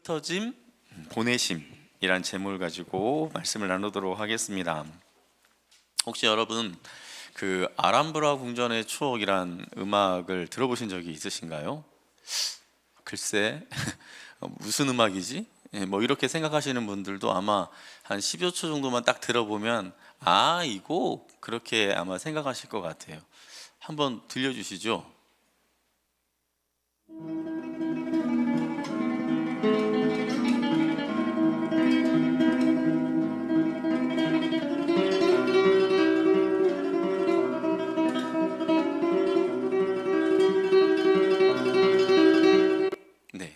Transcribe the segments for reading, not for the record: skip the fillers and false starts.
흩어짐, 보내심이란 제목을 가지고 말씀을 나누도록 하겠습니다. 혹시 여러분 그 아람브라 궁전의 추억이란 음악을 들어보신 적이 있으신가요? 글쎄 무슨 음악이지? 뭐 이렇게 생각하시는 분들도 아마 한 10여 초 정도만 딱 들어보면 이 곡 그렇게 아마 생각하실 것 같아요. 한번 들려주시죠. 네,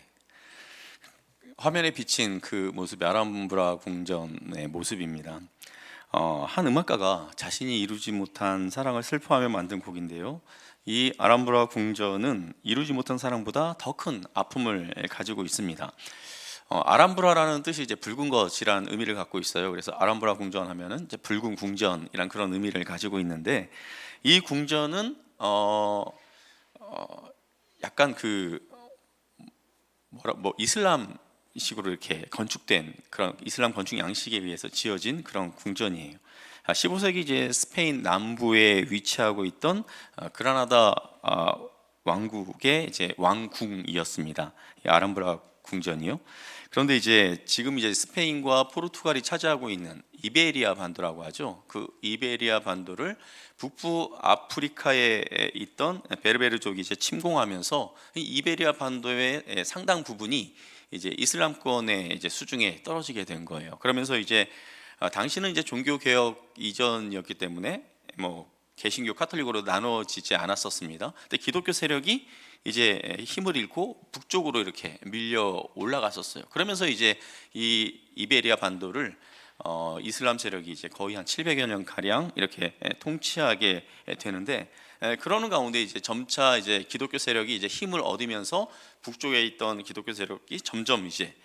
화면에 비친 그 모습이 아람브라 궁전의 모습입니다. 한 음악가가 자신이 이루지 못한 사랑을 슬퍼하며 만든 곡인데요. 이 아람브라 궁전은 이루지 못한 사랑보다 더 큰 아픔을 가지고 있습니다. 아람브라라는 뜻이 이제 붉은 것이란 의미를 갖고 있어요. 그래서 아람브라 궁전 하면은 이제 붉은 궁전이란 그런 의미를 가지고 있는데, 이 궁전은 약간 이슬람식으로 이렇게 건축된 그런 이슬람 건축 양식에 의해서 지어진 그런 궁전이에요. 15세기 이제 스페인 남부에 위치하고 있던 그라나다 왕국의 이제 왕궁이었습니다. 이 아람브라 궁전이요. 그런데 이제 지금 이제 스페인과 포르투갈이 차지하고 있는 이베리아 반도라고 하죠. 그 이베리아 반도를 북부 아프리카에 있던 베르베르족이 이제 침공하면서 이 이베리아 반도의 상당 부분이 이제 이슬람권의 이제 수중에 떨어지게 된 거예요. 그러면서 이제 당시는 이제 종교 개혁 이전이었기 때문에 뭐 개신교 카톨릭으로 나눠지지 않았었습니다. 근데 기독교 세력이 이제 힘을 잃고 북쪽으로 이렇게 밀려 올라갔었어요. 그러면서 이제 이 이베리아 반도를 이슬람 세력이 이제 거의 한 700여 년 가량 이렇게 통치하게 되는데, 그러는 가운데 이제 점차 이제 기독교 세력이 이제 힘을 얻으면서 북쪽에 있던 기독교 세력이 점점 이제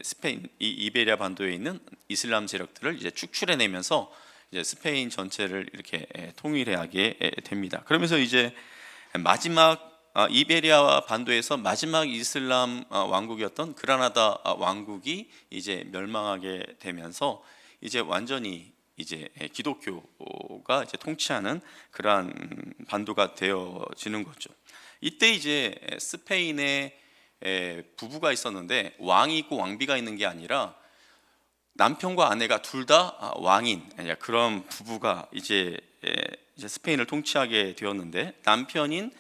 스페인 이 이베리아 반도에 있는 이슬람 세력들을 이제 축출해내면서 이제 스페인 전체를 이렇게 통일하게 됩니다. 그러면서 이제 마지막 이베리아 반도에서 마지막 이슬람 왕국이었던 그라나다 왕국이 이제 멸망하게 되면서 이제 완전히 이제 기독교가 이제 통치하는 그러한 반도가 되어지는 거죠. 이때 이제 스페인에 부부가 있었는데 왕이 있고 왕비가 있는 게 아니라 남편과 아내가 둘 다 왕인 그런 부부가 이제 스페인을 통치하게 되었는데, 남편인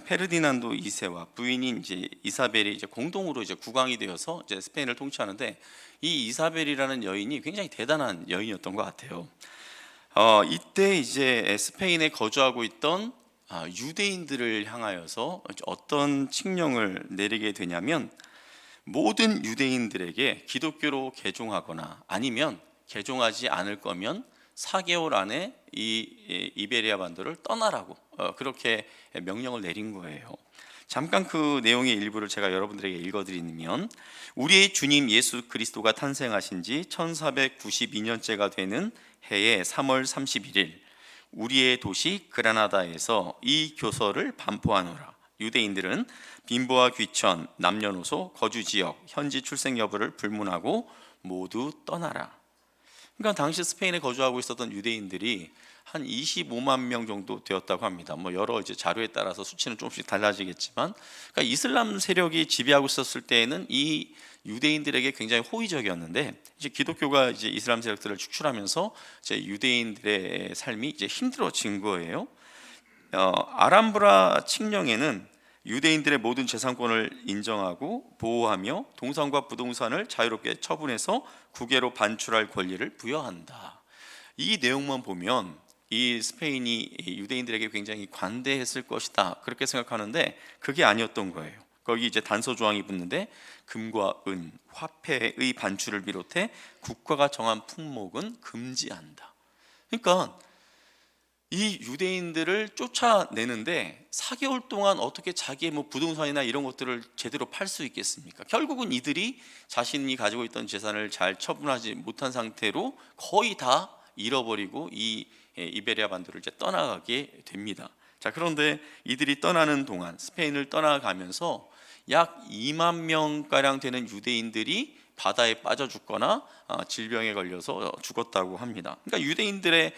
페르디난도 2세와 부인인 이제 이사벨이 이제 공동으로 이제 국왕이 되어서 이제 스페인을 통치하는데, 이 이사벨이라는 여인이 굉장히 대단한 여인이었던 것 같아요. 이때 이제 스페인에 거주하고 있던 유대인들을 향하여서 어떤 칙령을 내리게 되냐면, 모든 유대인들에게 기독교로 개종하거나 아니면 개종하지 않을 거면 4개월 안에 이 이베리아 반도를 떠나라고 그렇게 명령을 내린 거예요. 잠깐 그 내용의 일부를 제가 여러분들에게 읽어드리면, 우리의 주님 예수 그리스도가 탄생하신 지 1492년째가 되는 해의 3월 31일 우리의 도시 그라나다에서 이 교서를 반포하노라. 유대인들은 빈부와 귀천, 남녀노소, 거주지역, 현지 출생 여부를 불문하고 모두 떠나라. 그러니까 당시 스페인에 거주하고 있었던 유대인들이 한 25만 명 정도 되었다고 합니다. 뭐 여러 이제 자료에 따라서 수치는 조금씩 달라지겠지만, 그러니까 이슬람 세력이 지배하고 있었을 때에는 이 유대인들에게 굉장히 호의적이었는데, 이제 기독교가 이제 이슬람 세력들을 축출하면서 이제 유대인들의 삶이 이제 힘들어진 거예요. 아람브라 칙령에는 유대인들의 모든 재산권을 인정하고 보호하며 동산과 부동산을 자유롭게 처분해서 국외로 반출할 권리를 부여한다. 이 내용만 보면 이 스페인이 유대인들에게 굉장히 관대했을 것이다 그렇게 생각하는데, 그게 아니었던 거예요. 거기 이제 단서 조항이 붙는데, 금과 은, 화폐의 반출을 비롯해 국가가 정한 품목은 금지한다. 그러니까 이 유대인들을 쫓아내는데 4개월 동안 어떻게 자기의 뭐 부동산이나 이런 것들을 제대로 팔 수 있겠습니까? 결국은 이들이 자신이 가지고 있던 재산을 잘 처분하지 못한 상태로 거의 다 잃어버리고 이 이베리아 반도를 이제 떠나가게 됩니다. 자, 그런데 이들이 떠나는 동안 스페인을 떠나가면서 약 2만 명가량 되는 유대인들이 바다에 빠져 죽거나 질병에 걸려서 죽었다고 합니다. 그러니까 유대인들의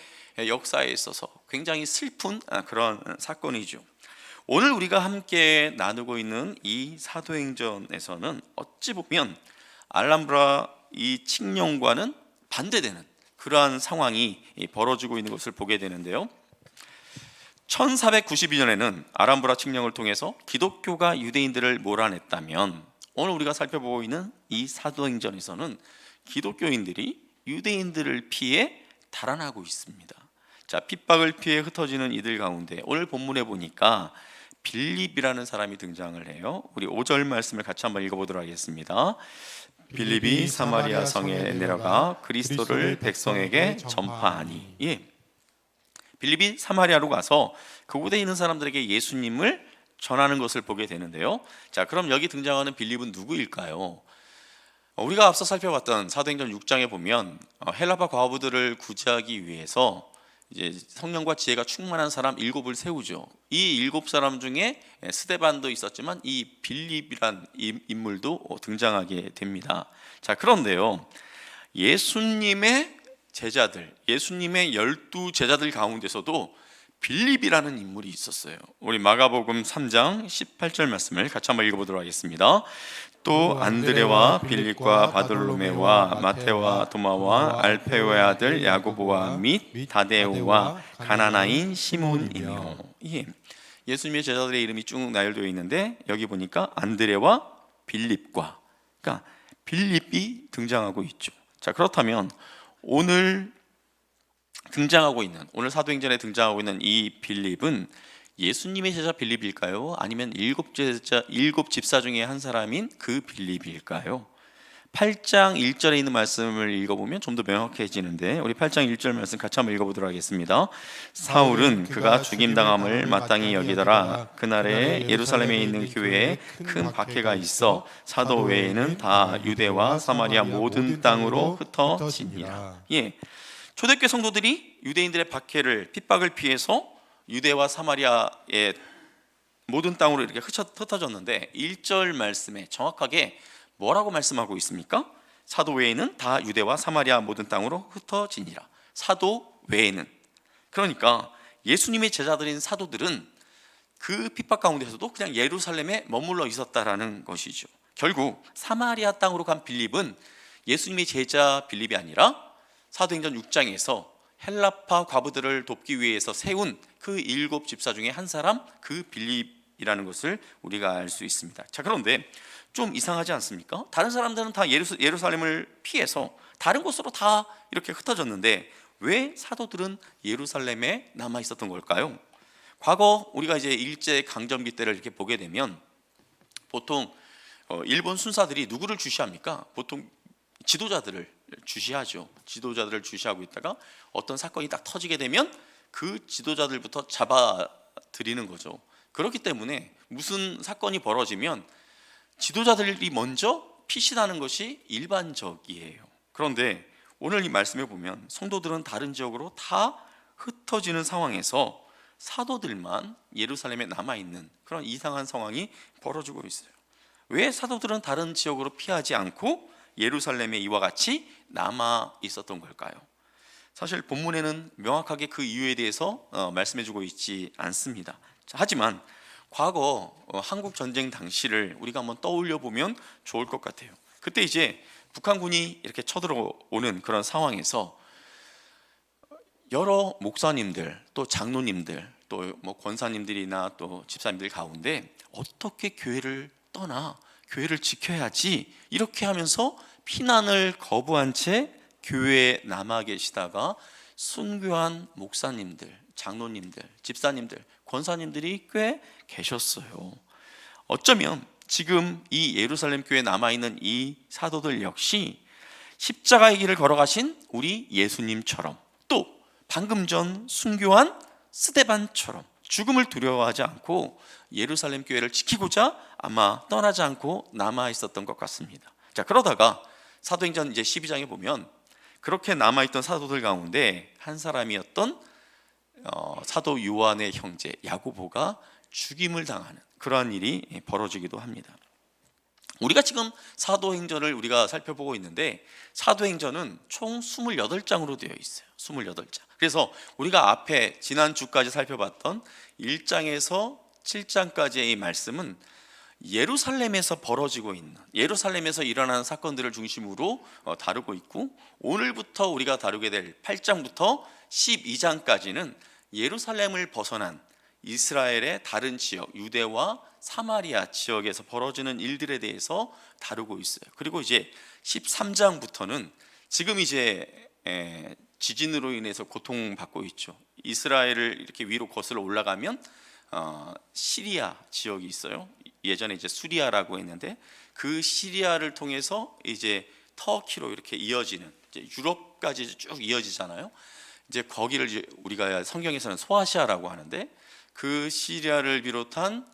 역사에 있어서 굉장히 슬픈 그런 사건이죠. 오늘 우리가 함께 나누고 있는 이 사도행전에서는 어찌 보면 알람브라 이 칙령과는 반대되는 그러한 상황이 벌어지고 있는 것을 보게 되는데요. 1492년에는 아람브라 칙령을 통해서 기독교가 유대인들을 몰아냈다면, 오늘 우리가 살펴보고 있는 이 사도행전에서는 기독교인들이 유대인들을 피해 달아나고 있습니다. 자, 핍박을 피해 흩어지는 이들 가운데 오늘 본문에 보니까 빌립이라는 사람이 등장을 해요. 우리 5절 말씀을 같이 한번 읽어보도록 하겠습니다. 빌립이 사마리아 성에 내려가 그리스도를 백성에게 전파하니. 빌립이 사마리아로 가서 그곳에 있는 사람들에게 예수님을 전하는 것을 보게 되는데요. 자, 그럼 여기 등장하는 빌립은 누구일까요? 우리가 앞서 살펴봤던 사도행전 6장에 보면 헬라파 과부들을 구제하기 위해서 이제 성령과 지혜가 충만한 사람 7을 세우죠. 이 7사람 중에 스데반도 있었지만 이 빌립이란 인물도 등장하게 됩니다. 자, 그런데요, 예수님의 제자들, 예수님의 12제자들 가운데서도 빌립이라는 인물이 있었어요. 우리 마가복음 3장 18절 말씀을 같이 한번 읽어보도록 하겠습니다. 또 안드레와 빌립과 바돌로메와 마테와 도마와 알페오의 아들 야고보와 및 다데오와 가나나인 시몬이며. 예수님의 제자들의 이름이 쭉 나열되어 있는데 여기 보니까 안드레와 빌립과, 그러니까 빌립이 등장하고 있죠. 자, 그렇다면 오늘 사도행전에 등장하고 있는 이 빌립은 예수님의 제자 빌립일까요? 아니면 일곱 집사 중에 한 사람인 그 빌립일까요? 8장 1절에 있는 말씀을 읽어보면 좀 더 명확해지는데, 우리 8장 1절 말씀 같이 한번 읽어보도록 하겠습니다. 사울은 그가 죽임당함을 마땅히 여기더라. 그날에 예루살렘에 있는 교회에 큰 박해가 있어 사도 외에는 다 유대와 사마리아 모든 땅으로 흩어지니라. 초대교회 성도들이 유대인들의 박해를, 핍박을 피해서 유대와 사마리아의 모든 땅으로 이렇게 흩어졌는데 1절 말씀에 정확하게 뭐라고 말씀하고 있습니까? 사도 외에는 다 유대와 사마리아 모든 땅으로 흩어지니라. 사도 외에는, 그러니까 예수님의 제자들인 사도들은 그 핍박 가운데서도 그냥 예루살렘에 머물러 있었다라는 것이죠. 결국 사마리아 땅으로 간 빌립은 예수님의 제자 빌립이 아니라 사도행전 6장에서 헬라파 과부들을 돕기 위해서 세운 그 7집사 중에 한 사람, 그 빌립이라는 것을 우리가 알 수 있습니다. 자, 그런데 좀 이상하지 않습니까? 다른 사람들은 다 예루살렘을 피해서 다른 곳으로 다 이렇게 흩어졌는데 왜 사도들은 예루살렘에 남아 있었던 걸까요? 과거 우리가 이제 일제 강점기 때를 이렇게 보게 되면 보통 일본 순사들이 누구를 주시합니까? 보통 지도자들을 주시하죠. 지도자들을 주시하고 있다가 어떤 사건이 딱 터지게 되면 그 지도자들부터 잡아들이는 거죠. 그렇기 때문에 무슨 사건이 벌어지면 지도자들이 먼저 피신하는 것이 일반적이에요. 그런데 오늘 이 말씀에 보면 성도들은 다른 지역으로 다 흩어지는 상황에서 사도들만 예루살렘에 남아있는 그런 이상한 상황이 벌어지고 있어요. 왜 사도들은 다른 지역으로 피하지 않고 예루살렘에 이와 같이 남아 있었던 걸까요? 사실 본문에는 명확하게 그 이유에 대해서 말씀해주고 있지 않습니다. 하지만 과거 한국 전쟁 당시를 우리가 한번 떠올려 보면 좋을 것 같아요. 그때 이제 북한군이 이렇게 쳐들어오는 그런 상황에서 여러 목사님들, 또 장로님들, 또 뭐 권사님들이나 또 집사님들 가운데 어떻게 교회를 떠나 교회를 지켜야지 이렇게 하면서 피난을 거부한 채 교회에 남아 계시다가 순교한 목사님들, 장로님들, 집사님들, 권사님들이 꽤 계셨어요. 어쩌면 지금 이 예루살렘 교회에 남아있는 이 사도들 역시 십자가의 길을 걸어가신 우리 예수님처럼, 또 방금 전 순교한 스데반처럼 죽음을 두려워하지 않고 예루살렘 교회를 지키고자 아마 떠나지 않고 남아 있었던 것 같습니다. 자, 그러다가 사도행전 이제 12장에 보면 그렇게 남아있던 사도들 가운데 한 사람이었던 사도 요한의 형제 야고보가 죽임을 당하는 그러한 일이 벌어지기도 합니다. 우리가 지금 사도행전을 우리가 살펴보고 있는데 사도행전은 총 28장으로 되어 있어요. 28장. 그래서 우리가 앞에 지난주까지 살펴봤던 1장에서 7장까지의 이 말씀은 예루살렘에서 벌어지고 있는, 예루살렘에서 일어나는 사건들을 중심으로 다루고 있고, 오늘부터 우리가 다루게 될 8장부터 12장까지는 예루살렘을 벗어난 이스라엘의 다른 지역, 유대와 사마리아 지역에서 벌어지는 일들에 대해서 다루고 있어요. 그리고 이제 13장부터는 지금 이제 지진으로 인해서 고통받고 있죠. 이스라엘을 이렇게 위로 거슬러 올라가면 시리아 지역이 있어요. 예전에 이제 수리아라고 했는데 그 시리아를 통해서 이제 터키로 이렇게 이어지는, 이제 유럽까지 쭉 이어지잖아요. 이제 거기를 이제 우리가 성경에서는 소아시아라고 하는데, 그 시리아를 비롯한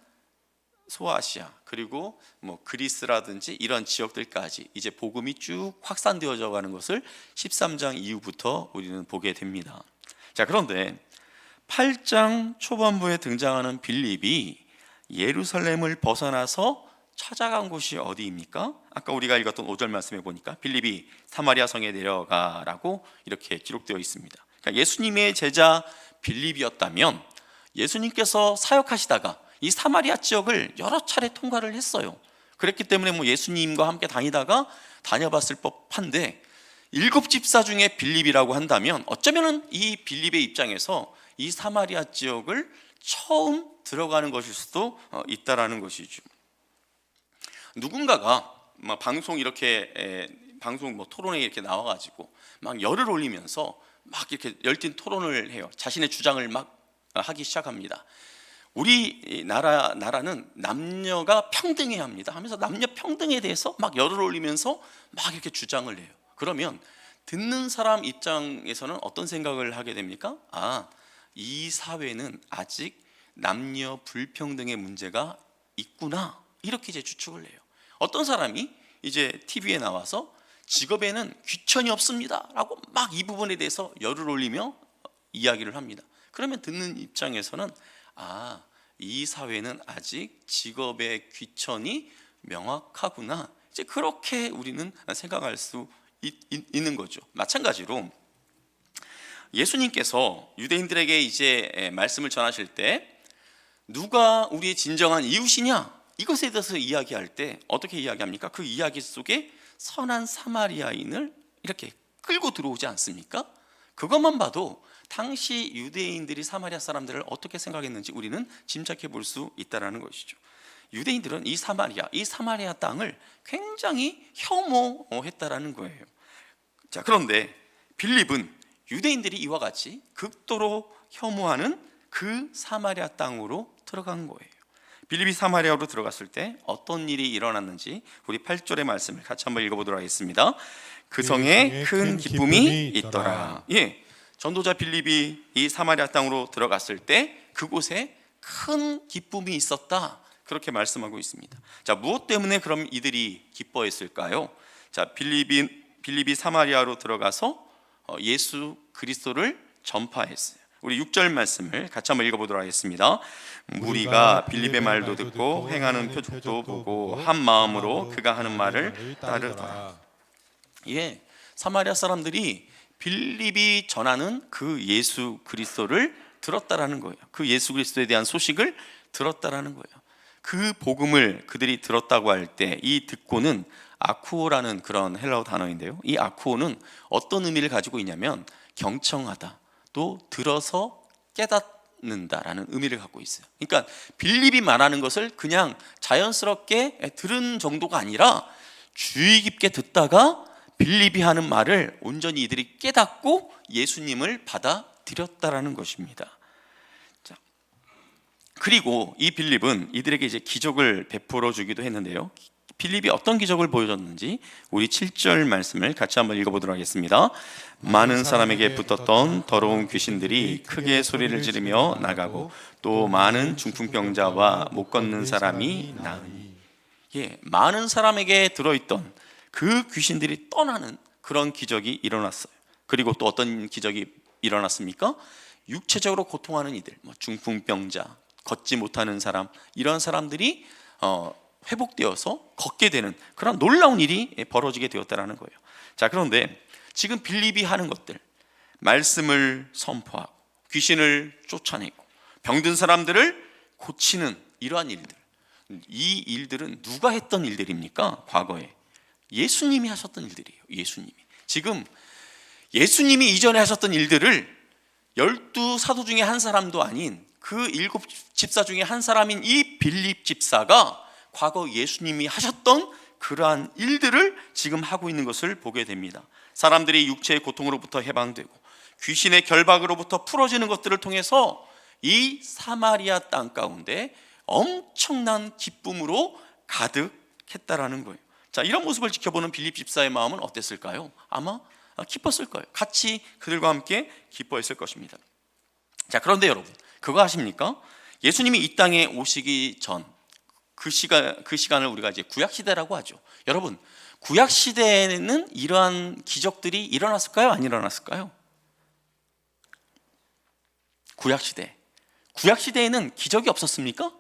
소아시아, 그리고 뭐 그리스라든지 이런 지역들까지 이제 복음이 쭉 확산되어져 가는 것을 13장 이후부터 우리는 보게 됩니다. 자, 그런데 8장 초반부에 등장하는 빌립이 예루살렘을 벗어나서 찾아간 곳이 어디입니까? 아까 우리가 읽었던 5절 말씀에 보니까 빌립이 사마리아 성에 내려가라고 이렇게 기록되어 있습니다. 그러니까 예수님의 제자 빌립이었다면 예수님께서 사역하시다가 이 사마리아 지역을 여러 차례 통과를 했어요. 그랬기 때문에 뭐 예수님과 함께 다녀봤을 법한데, 7집사 중에 빌립이라고 한다면 어쩌면 이 빌립의 입장에서 이 사마리아 지역을 처음 들어가는 것일 수도 있다라는 것이죠. 누군가가 막 방송 토론에 이렇게 나와가지고 막 열을 올리면서 막 이렇게 열띤 토론을 해요. 자신의 주장을 막 하기 시작합니다. 우리 나라는 남녀가 평등해야 합니다 하면서 남녀 평등에 대해서 막 열을 올리면서 막 이렇게 주장을 해요. 그러면 듣는 사람 입장에서는 어떤 생각을 하게 됩니까? 이 사회는 아직 남녀 불평등의 문제가 있구나, 이렇게 이제 추측을 해요. 어떤 사람이 이제 TV에 나와서 직업에는 귀천이 없습니다 라고 막 이 부분에 대해서 열을 올리며 이야기를 합니다. 그러면 듣는 입장에서는 이 사회는 아직 직업의 귀천이 명확하구나, 이제 그렇게 우리는 생각할 수 있는 거죠. 마찬가지로 예수님께서 유대인들에게 이제 말씀을 전하실 때 누가 우리의 진정한 이웃이냐, 이것에 대해서 이야기할 때 어떻게 이야기합니까? 그 이야기 속에 선한 사마리아인을 이렇게 끌고 들어오지 않습니까? 그것만 봐도 당시 유대인들이 사마리아 사람들을 어떻게 생각했는지 우리는 짐작해 볼 수 있다는 것이죠. 유대인들은 이 사마리아 땅을 굉장히 혐오했다라는 거예요. 자, 그런데 빌립은 유대인들이 이와 같이 극도로 혐오하는 그 사마리아 땅으로 들어간 거예요. 빌립이 사마리아로 들어갔을 때 어떤 일이 일어났는지 우리 8절의 말씀을 같이 한번 읽어보도록 하겠습니다. 그 성에 큰 기쁨이 있더라. 전도자 빌립이 이 사마리아 땅으로 들어갔을 때 그곳에 큰 기쁨이 있었다, 그렇게 말씀하고 있습니다. 자, 무엇 때문에 그럼 이들이 기뻐했을까요? 자, 빌립이 사마리아로 들어가서 예수 그리스도를 전파했어요. 우리 6절 말씀을 같이 한번 읽어보도록 하겠습니다. 무리가 빌립의 말도 듣고 행하는 표적도 보고 한 마음으로 그가 하는 말을 따르더라. 사마리아 사람들이 빌립이 전하는 그 예수 그리스도를 들었다라는 거예요. 그 예수 그리스도에 대한 소식을 들었다라는 거예요. 그 복음을 그들이 들었다고 할 때 이 듣고는 아쿠오라는 그런 헬라어 단어인데요, 이 아쿠오는 어떤 의미를 가지고 있냐면 경청하다, 또 들어서 깨닫는다라는 의미를 갖고 있어요. 그러니까 빌립이 말하는 것을 그냥 자연스럽게 들은 정도가 아니라 주의 깊게 듣다가 빌립이 하는 말을 온전히 이들이 깨닫고 예수님을 받아들였다라는 것입니다. 자, 그리고 이 빌립은 이들에게 이제 기적을 베풀어 주기도 했는데요, 빌립이 어떤 기적을 보여줬는지 우리 7절 말씀을 같이 한번 읽어보도록 하겠습니다. 많은 사람에게 붙었던 더러운 귀신들이 크게 소리를 지르며 나가고 또 많은 중풍병자와 못 걷는 사람이 나으니, 많은 사람에게 들어있던 그 귀신들이 떠나는 그런 기적이 일어났어요. 그리고 또 어떤 기적이 일어났습니까? 육체적으로 고통하는 이들, 중풍병자, 걷지 못하는 사람, 이런 사람들이 회복되어서 걷게 되는 그런 놀라운 일이 벌어지게 되었다라는 거예요. 자, 그런데 지금 빌립이 하는 것들, 말씀을 선포하고 귀신을 쫓아내고 병든 사람들을 고치는 이러한 일들, 이 일들은 누가 했던 일들입니까? 과거에 예수님이 하셨던 일들이에요. 예수님이. 지금 예수님이 이전에 하셨던 일들을 12사도 중에 한 사람도 아닌 그 7집사 중에 한 사람인 이 빌립 집사가 과거 예수님이 하셨던 그러한 일들을 지금 하고 있는 것을 보게 됩니다. 사람들이 육체의 고통으로부터 해방되고 귀신의 결박으로부터 풀어지는 것들을 통해서 이 사마리아 땅 가운데 엄청난 기쁨으로 가득했다라는 거예요. 자, 이런 모습을 지켜보는 빌립 집사의 마음은 어땠을까요? 아마 기뻤을 거예요. 같이 그들과 함께 기뻐했을 것입니다. 자, 그런데 여러분, 그거 아십니까? 예수님이 이 땅에 오시기 전 그 시간을 우리가 이제 구약 시대라고 하죠. 여러분, 구약 시대에는 이러한 기적들이 일어났을까요? 안 일어났을까요? 구약 시대에는 기적이 없었습니까?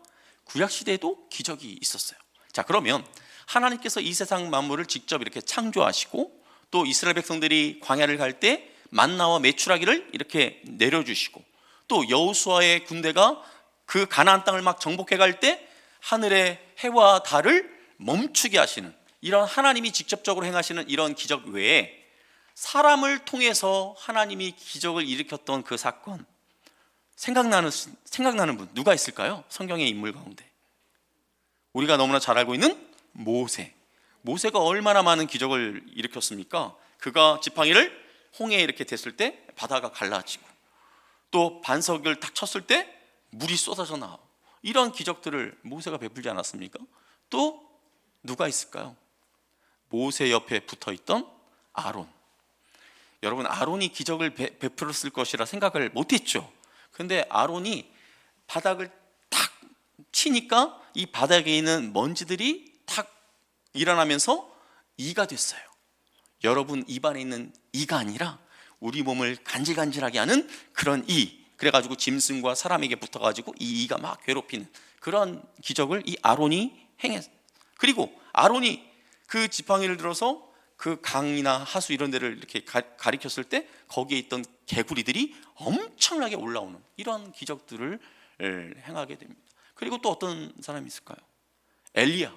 구약 시대에도 기적이 있었어요. 자, 그러면 하나님께서 이 세상 만물을 직접 이렇게 창조하시고 또 이스라엘 백성들이 광야를 갈 때 만나와 메추라기를 이렇게 내려주시고 또 여호수아의 군대가 그 가나안 땅을 막 정복해 갈 때 하늘의 해와 달을 멈추게 하시는 이런 하나님이 직접적으로 행하시는 이런 기적 외에 사람을 통해서 하나님이 기적을 일으켰던 그 사건 생각나는 분 누가 있을까요? 성경의 인물 가운데 우리가 너무나 잘 알고 있는 모세가 얼마나 많은 기적을 일으켰습니까? 그가 지팡이를 홍해에 이렇게 댔을 때 바다가 갈라지고 또 반석을 딱 쳤을 때 물이 쏟아져 나오고 이런 기적들을 모세가 베풀지 않았습니까? 또 누가 있을까요? 모세 옆에 붙어있던 아론. 여러분, 아론이 기적을 베풀었을 것이라 생각을 못했죠. 근데 아론이 바닥을 탁 치니까 이 바닥에 있는 먼지들이 탁 일어나면서 이가 됐어요. 여러분, 입안에 있는 이가 아니라 우리 몸을 간질간질하게 하는 그런 이, 그래가지고 짐승과 사람에게 붙어가지고 이 이가 막 괴롭히는 그런 기적을 이 아론이 행했어요. 그리고 아론이 그 지팡이를 들어서 그 강이나 하수 이런 데를 이렇게 가리켰을 때 거기에 있던 개구리들이 엄청나게 올라오는 이런 기적들을 행하게 됩니다. 그리고 또 어떤 사람이 있을까요? 엘리야.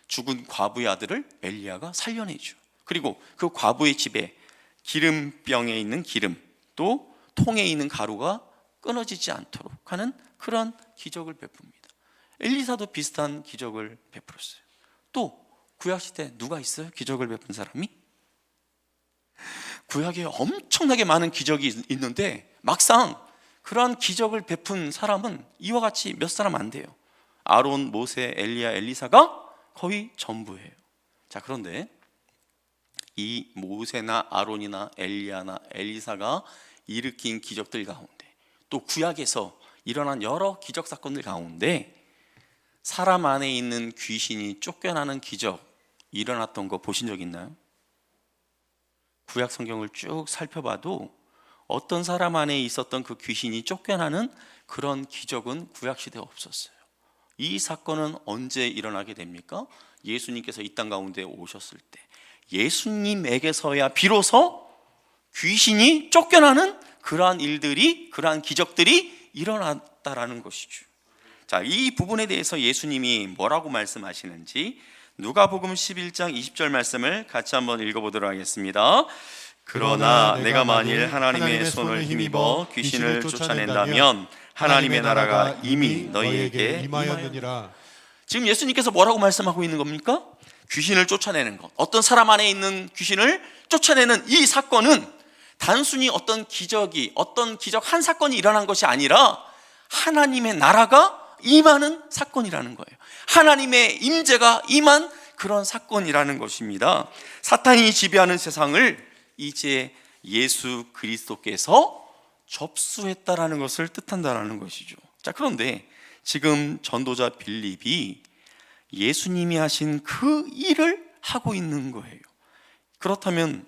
죽은 과부의 아들을 엘리야가 살려내죠. 그리고 그 과부의 집에 기름병에 있는 기름 또 통에 있는 가루가 끊어지지 않도록 하는 그런 기적을 베풉니다. 엘리사도 비슷한 기적을 베풀었어요. 또 구약시대 누가 있어요? 기적을 베푼 사람이? 구약에 엄청나게 많은 기적이 있는데 막상 그런 기적을 베푼 사람은 이와 같이 몇 사람 안 돼요. 아론, 모세, 엘리야, 엘리사가 거의 전부예요. 자, 그런데 이 모세나 아론이나 엘리야나 엘리사가 일으킨 기적들 가운데 또 구약에서 일어난 여러 기적 사건들 가운데 사람 안에 있는 귀신이 쫓겨나는 기적 일어났던 거 보신 적 있나요? 구약 성경을 쭉 살펴봐도 어떤 사람 안에 있었던 그 귀신이 쫓겨나는 그런 기적은 구약 시대에 없었어요. 이 사건은 언제 일어나게 됩니까? 예수님께서 이 땅 가운데 오셨을 때 예수님에게서야 비로소 귀신이 쫓겨나는 그러한 일들이, 그러한 기적들이 일어났다라는 것이죠. 자, 이 부분에 대해서 예수님이 뭐라고 말씀하시는지 누가복음 11장 20절 말씀을 같이 한번 읽어보도록 하겠습니다. 그러나 내가 만일 하나님의 손을 힘입어 귀신을 쫓아낸다면 하나님의 나라가 이미 너희에게 임하였느니라. 지금 예수님께서 뭐라고 말씀하고 있는 겁니까? 귀신을 쫓아내는 것, 어떤 사람 안에 있는 귀신을 쫓아내는 이 사건은 단순히 어떤 기적 한 사건이 일어난 것이 아니라 하나님의 나라가 임하는 사건이라는 거예요. 하나님의 임재가 임한 그런 사건이라는 것입니다. 사탄이 지배하는 세상을 이제 예수 그리스도께서 접수했다라는 것을 뜻한다라는 것이죠. 자, 그런데 지금 전도자 빌립이 예수님이 하신 그 일을 하고 있는 거예요. 그렇다면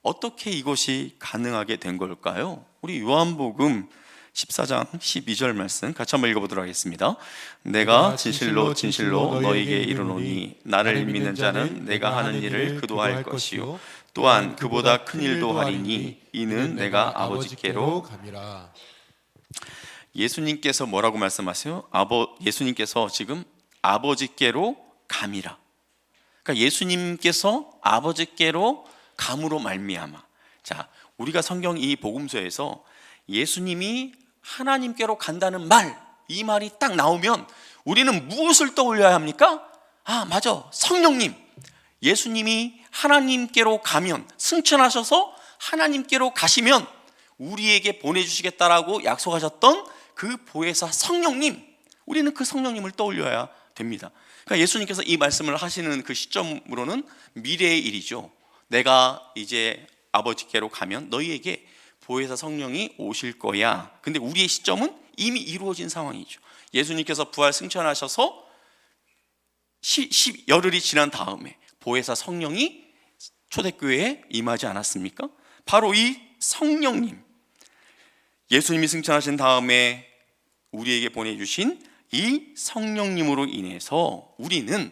어떻게 이것이 가능하게 된 걸까요? 우리 요한복음 14장 12절 말씀 같이 한번 읽어보도록 하겠습니다. 내가 진실로 진실로 너희에게 이르노니 나를 믿는 자는 내가 하는 일을 그도 할 것이요 또한 그보다 큰 일도 하리니 이는 내가 아버지께로 감이라. 예수님께서 뭐라고 말씀하세요? 예수님께서 지금 아버지께로 감이라. 그러니까 예수님께서 아버지께로 감으로 말미암아. 자, 우리가 성경 이 복음서에서 예수님이 하나님께로 간다는 말, 이 말이 딱 나오면 우리는 무엇을 떠올려야 합니까? 아, 맞아, 성령님. 예수님이 하나님께로 가면, 승천하셔서 하나님께로 가시면 우리에게 보내주시겠다라고 약속하셨던 그 보혜사 성령님, 우리는 그 성령님을 떠올려야 됩니다. 그러니까 예수님께서 이 말씀을 하시는 그 시점으로는 미래의 일이죠. 내가 이제 아버지께로 가면 너희에게 보혜사 성령이 오실 거야. 근데 우리의 시점은 이미 이루어진 상황이죠. 예수님께서 부활 승천하셔서 열흘이 지난 다음에 보혜사 성령이 초대교회에 임하지 않았습니까? 바로 이 성령님, 예수님이 승천하신 다음에 우리에게 보내주신 이 성령님으로 인해서 우리는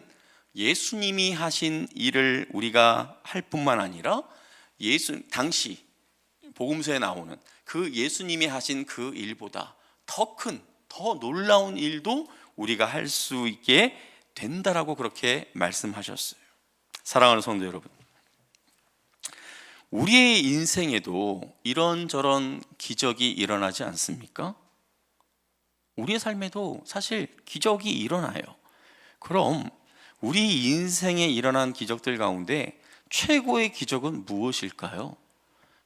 예수님이 하신 일을 우리가 할 뿐만 아니라 당시 복음서에 나오는 그 예수님이 하신 그 일보다 더 큰, 더 놀라운 일도 우리가 할 수 있게 된다라고 그렇게 말씀하셨어요. 사랑하는 성도 여러분, 우리의 인생에도 이런저런 기적이 일어나지 않습니까? 우리의 삶에도 사실 기적이 일어나요. 그럼 우리 인생에 일어난 기적들 가운데 최고의 기적은 무엇일까요?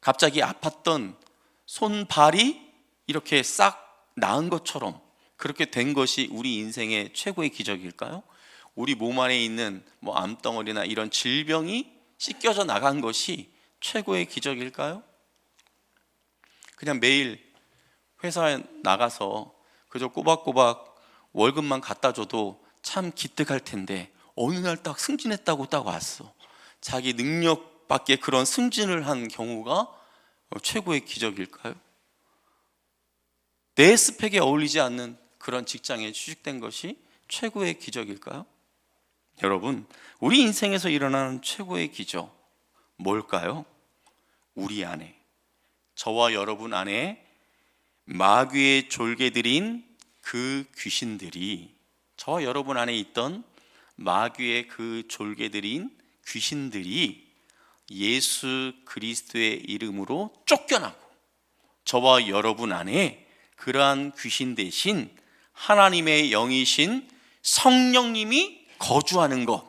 갑자기 아팠던 손발이 이렇게 싹 나은 것처럼 그렇게 된 것이 우리 인생의 최고의 기적일까요? 우리 몸 안에 있는 암덩어리나 이런 질병이 씻겨져 나간 것이 최고의 기적일까요? 그냥 매일 회사에 나가서 그저 꼬박꼬박 월급만 갖다 줘도 참 기특할 텐데 어느 날 딱 승진했다고 딱 왔어. 자기 능력 밖에 그런 승진을 한 경우가 최고의 기적일까요? 내 스펙에 어울리지 않는 그런 직장에 취직된 것이 최고의 기적일까요? 여러분, 우리 인생에서 일어나는 최고의 기적 뭘까요? 우리 안에, 저와 여러분 안에 마귀의 졸개들인 그 귀신들이, 저와 여러분 안에 있던 마귀의 그 졸개들인 귀신들이 예수 그리스도의 이름으로 쫓겨나고 저와 여러분 안에 그러한 귀신 대신 하나님의 영이신 성령님이 거주하는 것,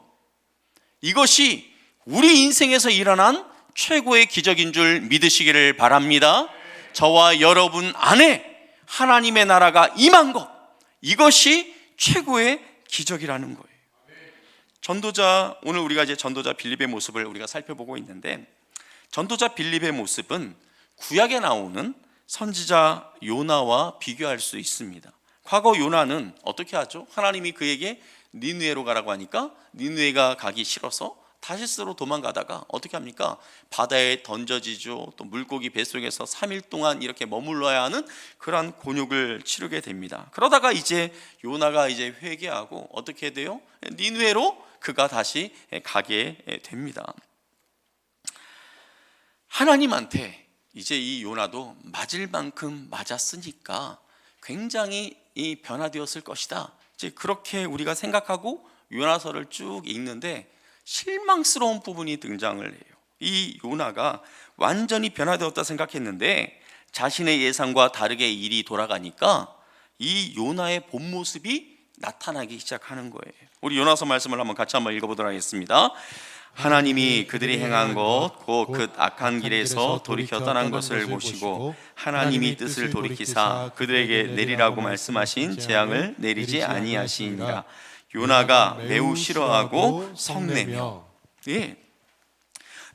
이것이 우리 인생에서 일어난 최고의 기적인 줄 믿으시기를 바랍니다. 저와 여러분 안에 하나님의 나라가 임한 것, 이것이 최고의 기적이라는 거예요. 전도자, 오늘 우리가 이제 전도자 빌립의 모습을 우리가 살펴보고 있는데, 전도자 빌립의 모습은 구약에 나오는 선지자 요나와 비교할 수 있습니다. 과거 요나는 어떻게 하죠? 하나님이 그에게 니느웨로 가라고 하니까 니느웨가 가기 싫어서 다시스로 도망가다가 어떻게 합니까? 바다에 던져지죠. 또 물고기 뱃속에서 3일 동안 이렇게 머물러야 하는 그러한 곤욕을 치르게 됩니다. 그러다가 이제 요나가 이제 회개하고 어떻게 돼요? 니느웨로 그가 다시 가게 됩니다. 하나님한테 이제 이 요나도 맞을 만큼 맞았으니까 굉장히 변화되었을 것이다, 이제 그렇게 우리가 생각하고 요나서를 쭉 읽는데 실망스러운 부분이 등장을 해요. 이 요나가 완전히 변화되었다 생각했는데 자신의 예상과 다르게 일이 돌아가니까 이 요나의 본 모습이 나타나기 시작하는 거예요. 우리 요나서 말씀을 같이 한번 읽어보도록 하겠습니다. 하나님이 그들이 행한 것 곧 그 악한 길에서 돌이켜 떠난 것을 보시고 하나님이 뜻을 돌이키사 그들에게 내리라고 말씀하신 재앙을 내리지 아니하시니라. 요나가 매우 싫어하고 성내며. 예,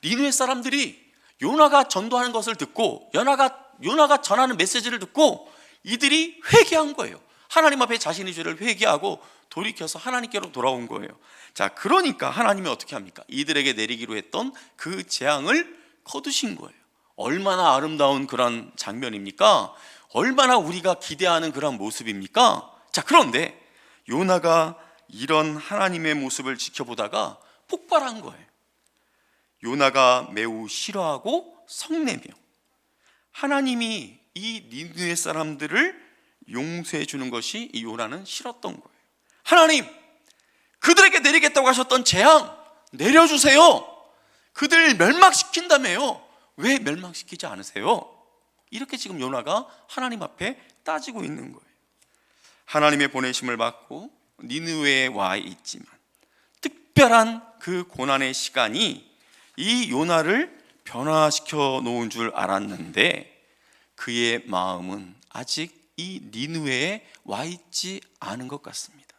니느웨 사람들이 요나가 전도하는 것을 듣고 요나가 전하는 메시지를 듣고 이들이 회개한 거예요. 하나님 앞에 자신의 죄를 회개하고 돌이켜서 하나님께로 돌아온 거예요. 자, 그러니까 하나님이 어떻게 합니까? 이들에게 내리기로 했던 그 재앙을 거두신 거예요. 얼마나 아름다운 그런 장면입니까? 얼마나 우리가 기대하는 그런 모습입니까? 자, 그런데 요나가 이런 하나님의 모습을 지켜보다가 폭발한 거예요. 요나가 매우 싫어하고 성내며 하나님이 이 니느웨 사람들을 용서해 주는 것이 이 요나는 싫었던 거예요. 하나님, 그들에게 내리겠다고 하셨던 재앙 내려주세요. 그들 멸망시킨다며요. 왜 멸망시키지 않으세요? 이렇게 지금 요나가 하나님 앞에 따지고 있는 거예요. 하나님의 보내심을 받고 니느웨에 와 있지만 특별한 그 고난의 시간이 이 요나를 변화시켜 놓은 줄 알았는데 그의 마음은 아직 이 니느웨에 와 있지 않은 것 같습니다.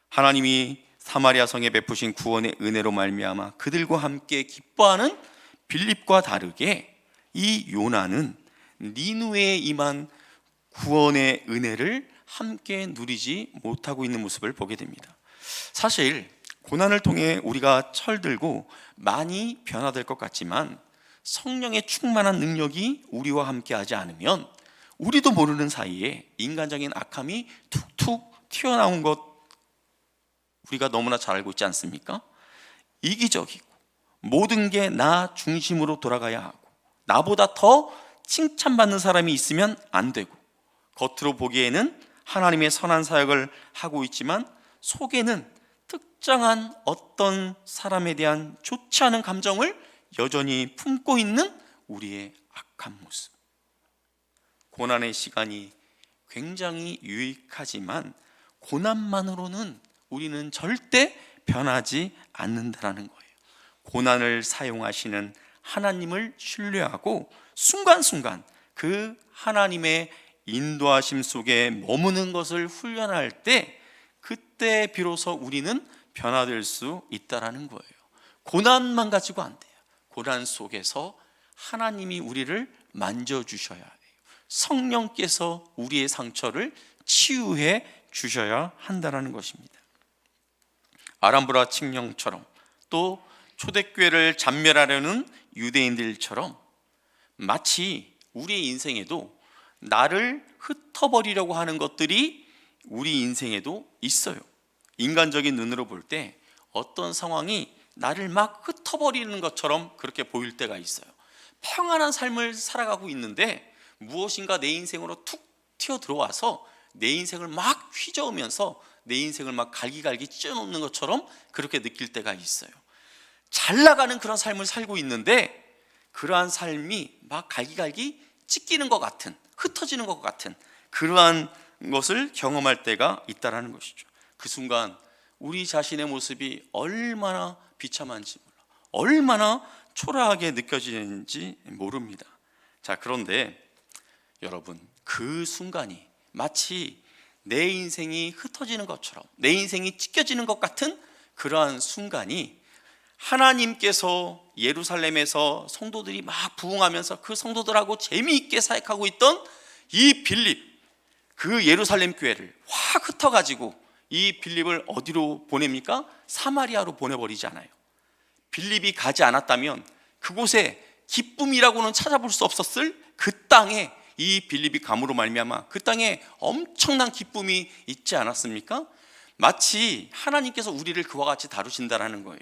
하나님이 사마리아 성에 베푸신 구원의 은혜로 말미암아 그들과 함께 기뻐하는 빌립과 다르게 이 요나는 니느웨에 임한 구원의 은혜를 함께 누리지 못하고 있는 모습을 보게 됩니다. 사실 고난을 통해 우리가 철들고 많이 변화될 것 같지만 성령의 충만한 능력이 우리와 함께 하지 않으면 우리도 모르는 사이에 인간적인 악함이 툭툭 튀어나온 것 우리가 너무나 잘 알고 있지 않습니까? 이기적이고 모든 게 나 중심으로 돌아가야 하고 나보다 더 칭찬받는 사람이 있으면 안 되고 겉으로 보기에는 하나님의 선한 사역을 하고 있지만 속에는 특정한 어떤 사람에 대한 좋지 않은 감정을 여전히 품고 있는 우리의 악한 모습. 고난의 시간이 굉장히 유익하지만 고난만으로는 우리는 절대 변하지 않는다라는 거예요. 고난을 사용하시는 하나님을 신뢰하고 순간순간 그 하나님의 인도하심 속에 머무는 것을 훈련할 때 그때 비로소 우리는 변화될 수 있다라는 거예요. 고난만 가지고 안 돼요. 고난 속에서 하나님이 우리를 만져주셔야 해요. 성령께서 우리의 상처를 치유해 주셔야 한다라는 것입니다. 아람브라 칙령처럼 또 초대교회를 잔멸하려는 유대인들처럼 마치 우리의 인생에도 나를 흩어버리려고 하는 것들이 우리 인생에도 있어요. 인간적인 눈으로 볼 때 어떤 상황이 나를 막 흩어버리는 것처럼 그렇게 보일 때가 있어요. 평안한 삶을 살아가고 있는데 무엇인가 내 인생으로 툭 튀어 들어와서 내 인생을 막 휘저으면서 내 인생을 막 갈기갈기 찢어놓는 것처럼 그렇게 느낄 때가 있어요. 잘 나가는 그런 삶을 살고 있는데 그러한 삶이 막 갈기갈기 찢기는 것 같은, 흩어지는 것 같은 그러한 것을 경험할 때가 있다라는 것이죠. 그 순간 우리 자신의 모습이 얼마나 비참한지 몰라, 얼마나 초라하게 느껴지는지 모릅니다. 자, 그런데 여러분, 그 순간이 마치 내 인생이 흩어지는 것처럼 내 인생이 찢겨지는 것 같은 그러한 순간이 하나님께서 예루살렘에서 성도들이 막 부흥하면서 그 성도들하고 재미있게 사역하고 있던 이 빌립, 그 예루살렘 교회를 확 흩어가지고 이 빌립을 어디로 보냅니까? 사마리아로 보내버리잖아요. 빌립이 가지 않았다면 그곳에 기쁨이라고는 찾아볼 수 없었을 그 땅에 이 빌립이 감으로 말미암아 그 땅에 엄청난 기쁨이 있지 않았습니까? 마치 하나님께서 우리를 그와 같이 다루신다라는 거예요.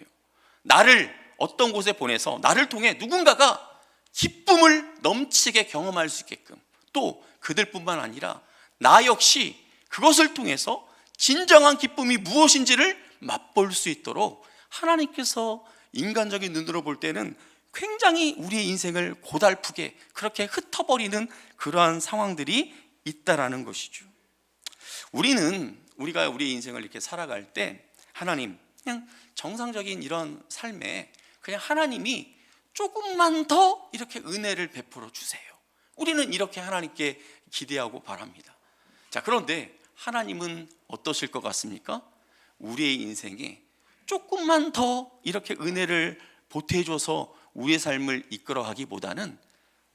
나를 어떤 곳에 보내서 나를 통해 누군가가 기쁨을 넘치게 경험할 수 있게끔, 또 그들뿐만 아니라 나 역시 그것을 통해서 진정한 기쁨이 무엇인지를 맛볼 수 있도록 하나님께서 인간적인 눈으로 볼 때는 굉장히 우리의 인생을 고달프게 그렇게 흩어버리는 그러한 상황들이 있다라는 것이죠. 우리가 우리의 인생을 이렇게 살아갈 때 하나님, 그냥 정상적인 이런 삶에 그냥 하나님이 조금만 더 이렇게 은혜를 베풀어 주세요. 우리는 이렇게 하나님께 기대하고 바랍니다. 자, 그런데 하나님은 어떠실 것 같습니까? 우리의 인생에 조금만 더 이렇게 은혜를 보태줘서 우리의 삶을 이끌어가기보다는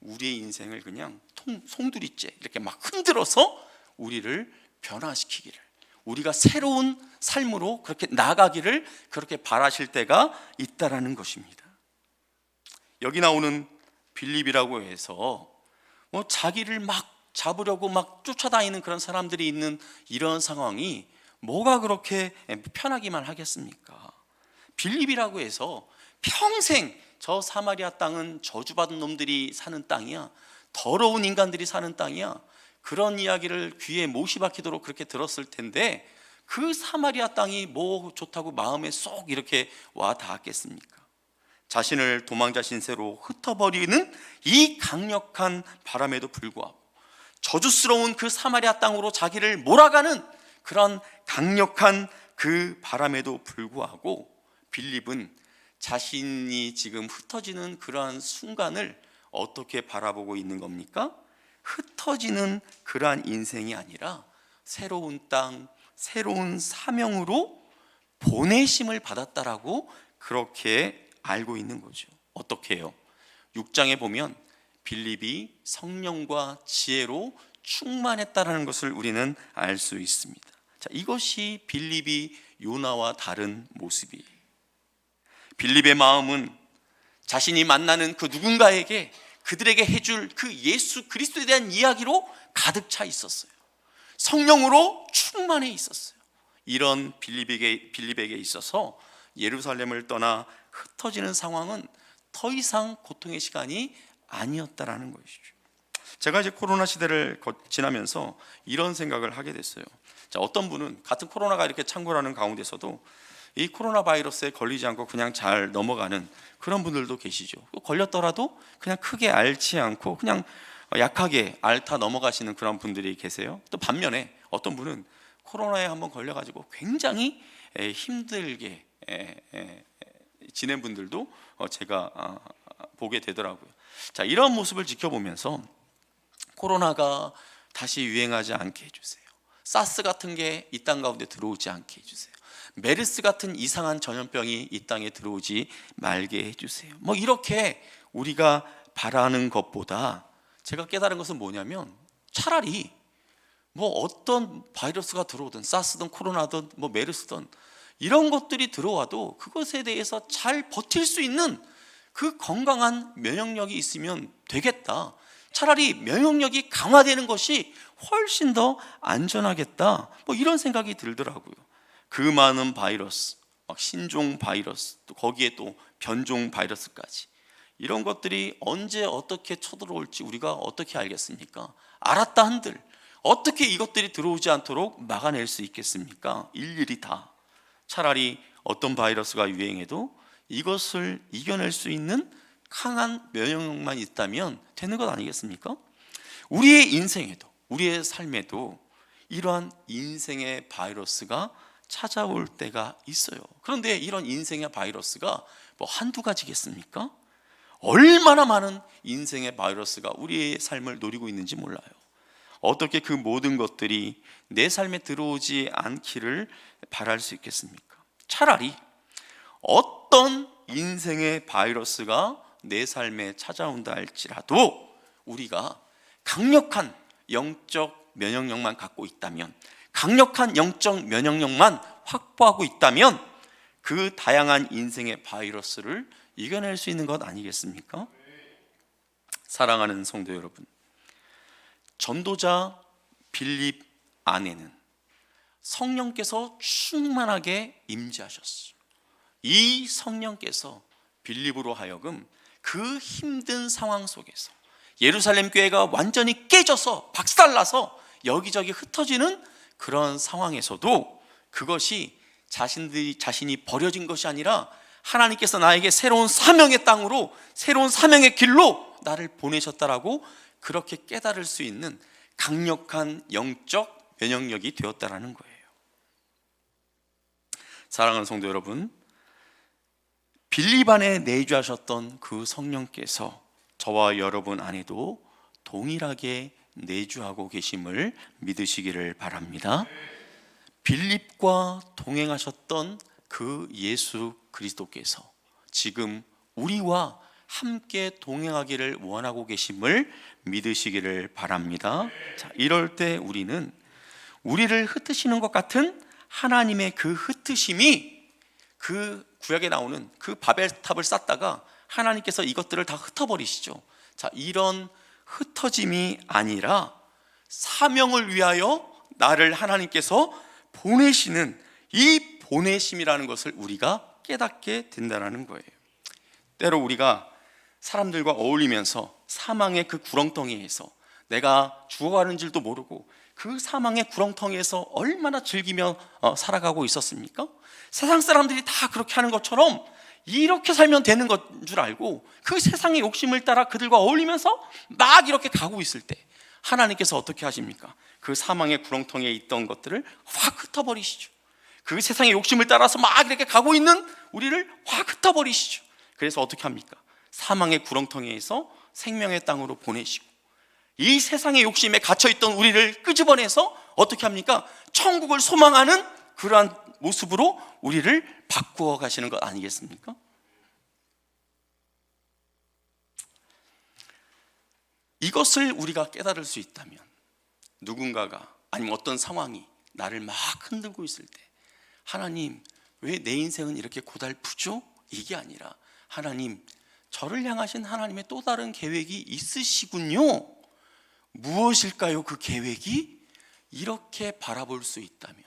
우리의 인생을 그냥 송두리째 이렇게 막 흔들어서 우리를 변화시키기를, 우리가 새로운 삶으로 그렇게 나가기를 그렇게 바라실 때가 있다라는 것입니다. 여기 나오는 빌립이라고 해서 자기를 막 잡으려고 막 쫓아다니는 그런 사람들이 있는 이런 상황이 뭐가 그렇게 편하기만 하겠습니까? 빌립이라고 해서 평생 저 사마리아 땅은 저주받은 놈들이 사는 땅이야, 더러운 인간들이 사는 땅이야, 그런 이야기를 귀에 못이 박히도록 그렇게 들었을 텐데 그 사마리아 땅이 뭐 좋다고 마음에 쏙 이렇게 와 닿았겠습니까? 자신을 도망자 신세로 흩어버리는 이 강력한 바람에도 불구하고 저주스러운 그 사마리아 땅으로 자기를 몰아가는 그런 강력한 그 바람에도 불구하고 빌립은 자신이 지금 흩어지는 그러한 순간을 어떻게 바라보고 있는 겁니까? 흩어지는 그러한 인생이 아니라 새로운 땅, 새로운 사명으로 보내심을 받았다라고 그렇게 알고 있는 거죠. 어떻게 해요? 6장에 보면 빌립이 성령과 지혜로 충만했다라는 것을 우리는 알 수 있습니다. 자, 이것이 빌립이 요나와 다른 모습이에요. 빌립의 마음은 자신이 만나는 그 누군가에게 그들에게 해줄 그 예수 그리스도에 대한 이야기로 가득 차 있었어요. 성령으로 충만해 있었어요. 이런 빌립에게 있어서 예루살렘을 떠나 흩어지는 상황은 더 이상 고통의 시간이 아니었다라는 것이죠. 제가 이제 코로나 시대를 지나면서 이런 생각을 하게 됐어요. 자, 어떤 분은 같은 코로나가 이렇게 창궐하는 가운데서도 이 코로나 바이러스에 걸리지 않고 그냥 잘 넘어가는 그런 분들도 계시죠. 걸렸더라도 그냥 크게 앓지 않고 그냥 약하게 앓다 넘어가시는 그런 분들이 계세요. 또 반면에 어떤 분은 코로나에 한번 걸려가지고 굉장히 힘들게 지낸 분들도 제가 보게 되더라고요. 자, 이런 모습을 지켜보면서 코로나가 다시 유행하지 않게 해주세요. 사스 같은 게 이 땅 가운데 들어오지 않게 해주세요. 메르스 같은 이상한 전염병이 이 땅에 들어오지 말게 해주세요. 뭐 이렇게 우리가 바라는 것보다 제가 깨달은 것은 뭐냐면 차라리 뭐 어떤 바이러스가 들어오든 사스든 코로나든 뭐 메르스든 이런 것들이 들어와도 그것에 대해서 잘 버틸 수 있는 그 건강한 면역력이 있으면 되겠다. 차라리 면역력이 강화되는 것이 훨씬 더 안전하겠다. 뭐 이런 생각이 들더라고요. 그 많은 바이러스, 막 신종 바이러스, 또 거기에 또 변종 바이러스까지 이런 것들이 언제 어떻게 쳐들어올지 우리가 어떻게 알겠습니까? 알았다 한들 어떻게 이것들이 들어오지 않도록 막아낼 수 있겠습니까? 일일이 다. 차라리 어떤 바이러스가 유행해도 이것을 이겨낼 수 있는 강한 면역력만 있다면 되는 것 아니겠습니까? 우리의 인생에도 우리의 삶에도 이러한 인생의 바이러스가 찾아올 때가 있어요. 그런데 이런 인생의 바이러스가 뭐 한두 가지겠습니까? 얼마나 많은 인생의 바이러스가 우리의 삶을 노리고 있는지 몰라요. 어떻게 그 모든 것들이 내 삶에 들어오지 않기를 바랄 수 있겠습니까? 차라리 어떤 인생의 바이러스가 내 삶에 찾아온다 할지라도 우리가 강력한 영적 면역력만 갖고 있다면, 강력한 영적 면역력만 확보하고 있다면 그 다양한 인생의 바이러스를 이겨낼 수 있는 것 아니겠습니까? 사랑하는 성도 여러분, 전도자 빌립 안에는 성령께서 충만하게 임재하셨어요. 이 성령께서 빌립으로 하여금 그 힘든 상황 속에서 예루살렘 교회가 완전히 깨져서 박살나서 여기저기 흩어지는 그런 상황에서도 그것이 자신이 버려진 것이 아니라 하나님께서 나에게 새로운 사명의 땅으로, 새로운 사명의 길로 나를 보내셨다라고 그렇게 깨달을 수 있는 강력한 영적 면역력이 되었다라는 거예요. 사랑하는 성도 여러분, 빌립 안에 내주하셨던 그 성령께서 저와 여러분 안에도 동일하게 내주하고 계심을 믿으시기를 바랍니다. 빌립과 동행하셨던 그 예수 그리스도께서 지금 우리와 함께 동행하기를 원하고 계심을 믿으시기를 바랍니다. 자, 이럴 때 우리는 우리를 흩으시는 것 같은 하나님의 그 흩으심이 그 구약에 나오는 그 바벨탑을 쌓다가 하나님께서 이것들을 다 흩어버리시죠. 자, 이런 흩어짐이 아니라 사명을 위하여 나를 하나님께서 보내시는 이 보내심이라는 것을 우리가 깨닫게 된다는 거예요. 때로 우리가 사람들과 어울리면서 사망의 그 구렁텅이에서 내가 죽어가는 줄도 모르고 그 사망의 구렁텅이에서 얼마나 즐기며 살아가고 있었습니까? 세상 사람들이 다 그렇게 하는 것처럼 이렇게 살면 되는 것 줄 알고 그 세상의 욕심을 따라 그들과 어울리면서 막 이렇게 가고 있을 때 하나님께서 어떻게 하십니까? 그 사망의 구렁텅이에 있던 것들을 확 흩어버리시죠. 그 세상의 욕심을 따라서 막 이렇게 가고 있는 우리를 확 흩어버리시죠. 그래서 어떻게 합니까? 사망의 구렁텅이에서 생명의 땅으로 보내시고 이 세상의 욕심에 갇혀있던 우리를 끄집어내서 어떻게 합니까? 천국을 소망하는 그러한 모습으로 우리를 바꾸어 가시는 것 아니겠습니까? 이것을 우리가 깨달을 수 있다면 누군가가 아니면 어떤 상황이 나를 막 흔들고 있을 때 하나님, 왜 내 인생은 이렇게 고달프죠? 이게 아니라 하나님, 저를 향하신 하나님의 또 다른 계획이 있으시군요. 무엇일까요? 그 계획이? 이렇게 바라볼 수 있다면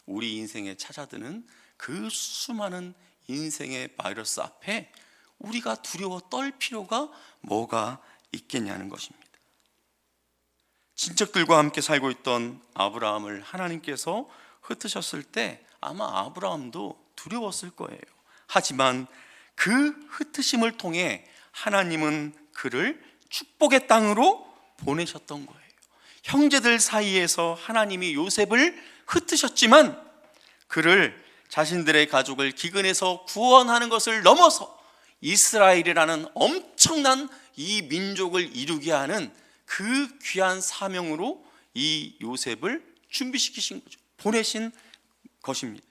우리 인생에 찾아드는 그 수많은 인생의 바이러스 앞에 우리가 두려워 떨 필요가 뭐가 있겠냐는 것입니다. 친척들과 함께 살고 있던 아브라함을 하나님께서 흩으셨을 때 아마 아브라함도 두려웠을 거예요. 하지만 그 흩으심을 통해 하나님은 그를 축복의 땅으로 보내셨던 거예요. 형제들 사이에서 하나님이 요셉을 흩으셨지만 그를 자신들의 가족을 기근에서 구원하는 것을 넘어서 이스라엘이라는 엄청난 이 민족을 이루게 하는 그 귀한 사명으로 이 요셉을 준비시키신 거죠. 보내신 것입니다.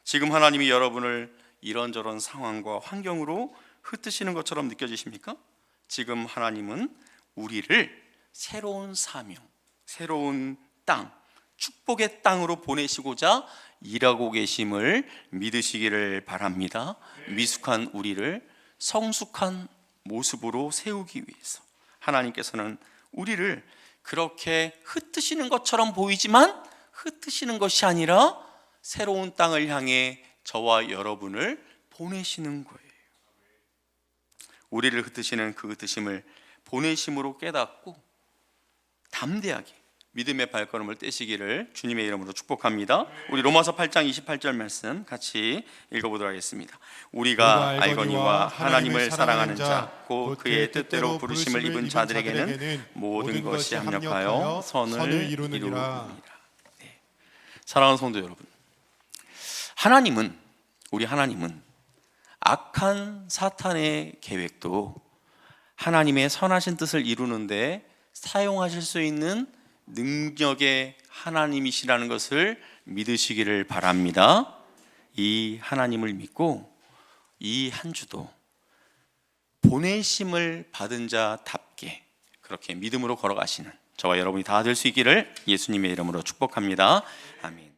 지금 하나님이 여러분을 이런저런 상황과 환경으로 흩으시는 것처럼 느껴지십니까? 지금 하나님은 우리를 새로운 사명, 새로운 땅, 축복의 땅으로 보내시고자 일하고 계심을 믿으시기를 바랍니다. 미숙한 우리를 성숙한 모습으로 세우기 위해서 하나님께서는 우리를 그렇게 흩으시는 것처럼 보이지만 흩으시는 것이 아니라 새로운 땅을 향해 저와 여러분을 보내시는 거예요. 우리를 흩으시는 그 흩으심을 보내심으로 깨닫고 담대하게 믿음의 발걸음을 떼시기를 주님의 이름으로 축복합니다. 우리 로마서 8장 28절 말씀 같이 읽어보도록 하겠습니다. 우리가 알거니와 하나님을 사랑하는 자 곧 그의 뜻대로 부르심을 입은 자들에게는 모든 것이 합력하여 선을 이루느니라. 네. 사랑하는 성도 여러분, 우리 하나님은 악한 사탄의 계획도 하나님의 선하신 뜻을 이루는데 사용하실 수 있는 능력의 하나님이시라는 것을 믿으시기를 바랍니다. 이 하나님을 믿고 이 한 주도 보내심을 받은 자답게 그렇게 믿음으로 걸어가시는 저와 여러분이 다 될 수 있기를 예수님의 이름으로 축복합니다. 아멘.